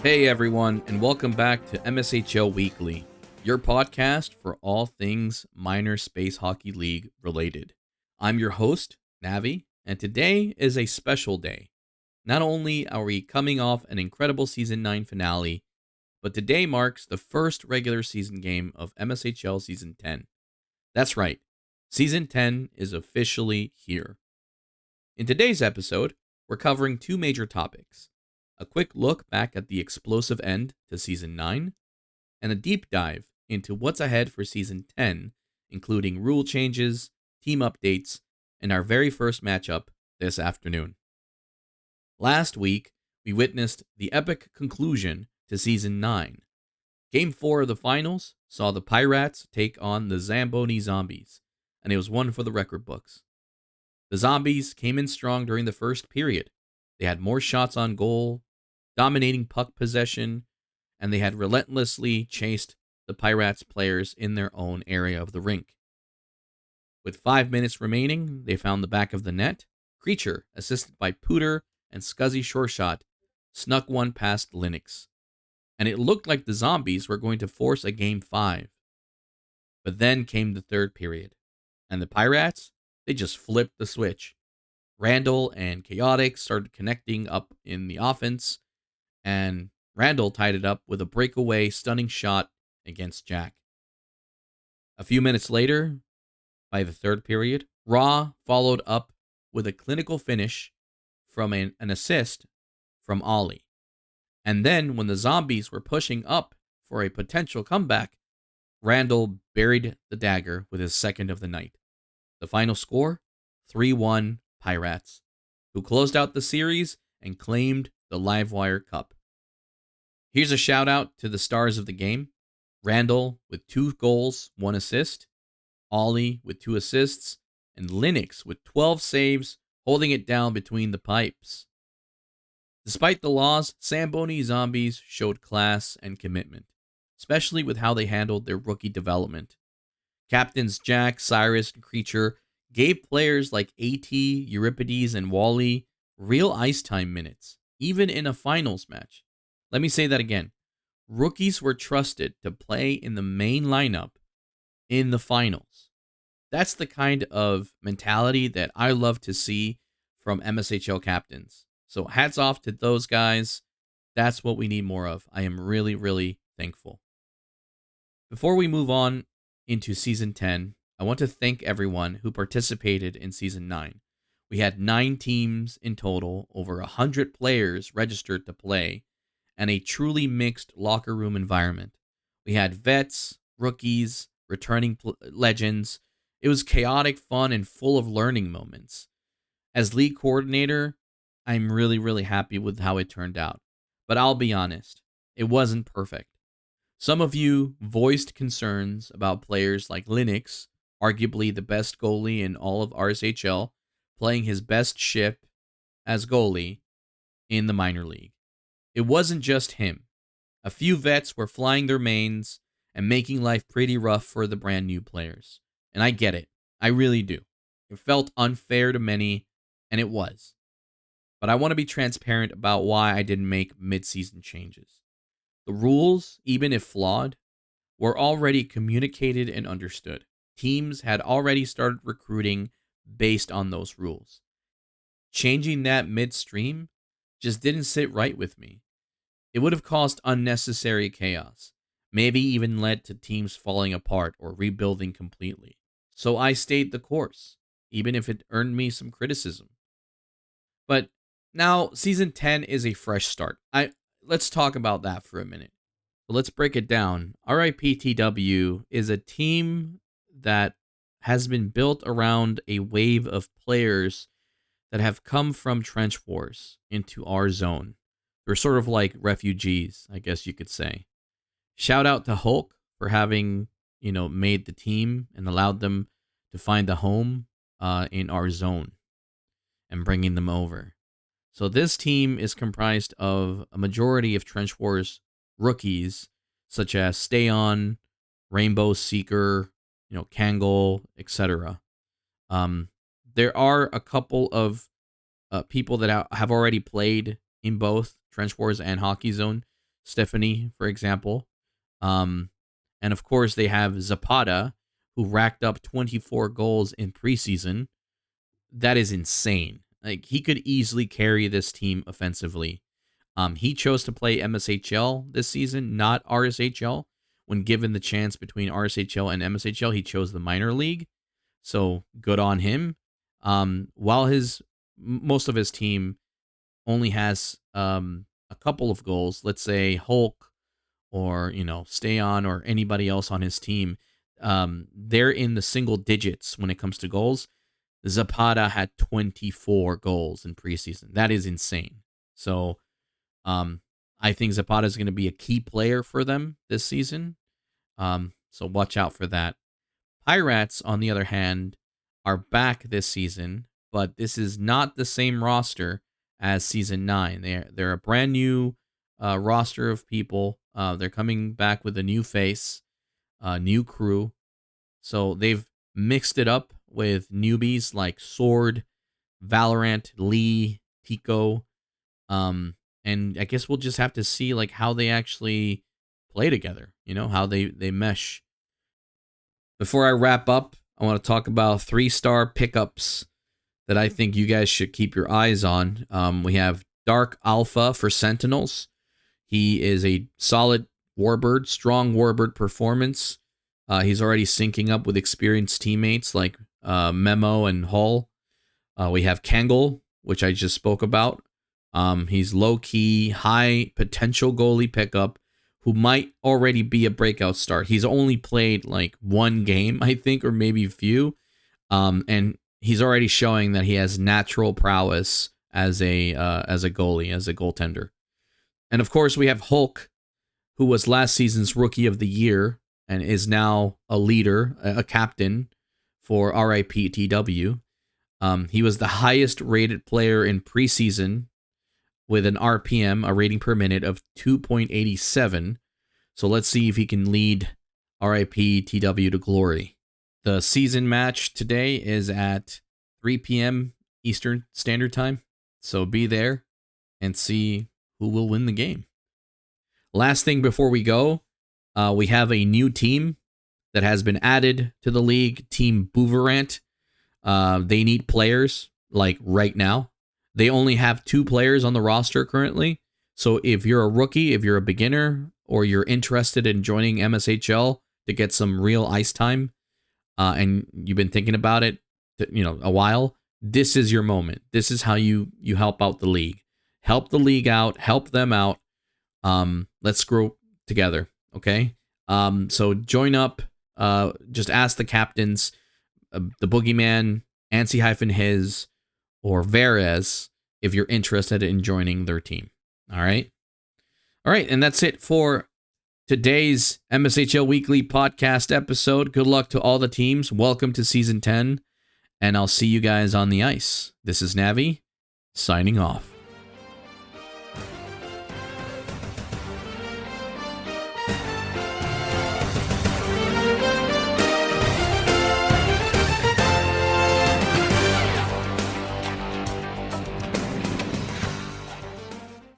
Hey everyone, and welcome back to MSHL Weekly, your podcast for all things Minor Space Hockey League related. I'm your host, Navi, and today is a special day. Not only are we coming off an incredible Season 9 finale, but today marks the first regular season game of MSHL Season 10. That's right, Season 10 is officially here. In today's episode, we're covering two major topics: a quick look back at the explosive end to Season 9, and a deep dive into what's ahead for Season 10, including rule changes, team updates, and our very first matchup this afternoon. Last week, we witnessed the epic conclusion to Season 9. Game 4 of the finals saw the PieRats take on the Zamboni Zombies, and it was one for the record books. The Zombies came in strong during the first period. They had more shots on goal, dominating puck possession, and they had relentlessly chased the PieRats players in their own area of the rink. With 5 minutes remaining, they found the back of the net. Creature, assisted by Pooter and Scuzzy Shoreshot, snuck one past Linux, and it looked like the Zombies were going to force a Game 5. But then came the third period, and the PieRats, they just flipped the switch. Randall and Chaotic started connecting up in the offense, and Randall tied it up with a breakaway stunning shot against Jack. A few minutes later, by the third period, Raw followed up with a clinical finish from an assist from Ollie. And then when the Zombies were pushing up for a potential comeback, Randall buried the dagger with his second of the night. The final score, 3-1 PieRats, who closed out the series and claimed the Livewire Cup. Here's a shout out to the stars of the game: Randall with 2 goals, 1 assist, Ollie with 2 assists, and Linux with 12 saves, holding it down between the pipes. Despite the loss, Zamboni Zombies showed class and commitment, especially with how they handled their rookie development. Captains Jack, Cyrus, and Creature gave players like AT, Euripides, and Wally real ice time minutes, even in a finals match. Let me say that again. Rookies were trusted to play in the main lineup in the finals. That's the kind of mentality that I love to see from MSHL captains. So hats off to those guys. That's what we need more of. I am really, really thankful. Before we move on into Season 10, I want to thank everyone who participated in Season 9. We had 9 teams in total, over 100 players registered to play, and a truly mixed locker room environment. We had vets, rookies, returning legends. It was chaotic, fun, and full of learning moments. As league coordinator, I'm really, really happy with how it turned out. But I'll be honest, it wasn't perfect. Some of you voiced concerns about players like Linux, arguably the best goalie in all of RSHL, playing his best shift as goalie in the minor league. It wasn't just him. A few vets were flying their mains and making life pretty rough for the brand new players. And I get it. I really do. It felt unfair to many, and it was. But I want to be transparent about why I didn't make mid-season changes. The rules, even if flawed, were already communicated and understood. Teams had already started recruiting based on those rules. Changing that midstream just didn't sit right with me. It would have caused unnecessary chaos, maybe even led to teams falling apart or rebuilding completely. So I stayed the course, even if it earned me some criticism. But now Season 10 is a fresh start. Let's talk about that for a minute. But let's break it down. RIPTW is a team that has been built around a wave of players that have come from trench wars into our zone. They're sort of like refugees, I guess you could say. Shout out to Hulk for having, made the team and allowed them to find a home in our zone and bringing them over. So this team is comprised of a majority of Trench Wars rookies, such as Stay On, Rainbow Seeker, Kangal, etc. There are a couple of people that have already played in both Trench Wars and Hockey Zone. Stephanie, for example. And of course, they have Zapata, who racked up 24 goals in preseason. That is insane. Like, he could easily carry this team offensively. He chose to play MSHL this season, not RSHL. When given the chance between RSHL and MSHL, he chose the minor league. So good on him. While most of his team only has a couple of goals, let's say Hulk or Stay On or anybody else on his team, they're in the single digits when it comes to goals. Zapata had 24 goals in preseason. That is insane. So I think Zapata is going to be a key player for them this season. So watch out for that. PieRats, on the other hand, are back this season, but this is not the same roster as season 9. They're a brand new roster of people. They're coming back with a new face, new crew. So they've mixed it up with newbies like Sword, Valour Ant, Lee, Tico. And I guess we'll just have to see like how they actually play together, how they mesh. Before I wrap up, I want to talk about 3-star pickups that I think you guys should keep your eyes on. We have Dark Alpha for Sentinels. He is a solid warbird, strong warbird performance. He's already syncing up with experienced teammates like Memo and Hull. We have Kangal, which I just spoke about. He's low-key, high-potential goalie pickup who might already be a breakout star. He's only played like one game, I think, or maybe a few. And he's already showing that he has natural prowess as a goalie, as a goaltender. And of course, we have Hulk, who was last season's Rookie of the Year and is now a leader, a captain for RIPTW. He was the highest rated player in preseason with an RPM, a rating per minute of 2.87. So let's see if he can lead RIPTW to glory. The season match today is at 3 p.m. Eastern Standard Time. So be there and see who will win the game. Last thing before we go, we have a new team that has been added to the league, Team Valour Ant. They need players like right now. They only have 2 players on the roster currently. So if you're a rookie, if you're a beginner, or you're interested in joining MSHL to get some real ice time, and you've been thinking about it, a while, this is your moment. This is how you help out the league. Help the league out. Help them out. Let's grow together. Okay. So join up. Just ask the captains, the Boogeyman, Ansi-His, or Verez, if you're interested in joining their team. All right. And that's it for today's MSHL Weekly podcast episode. Good luck to all the teams. Welcome to Season 10, and I'll see you guys on the ice. This is Navi, signing off.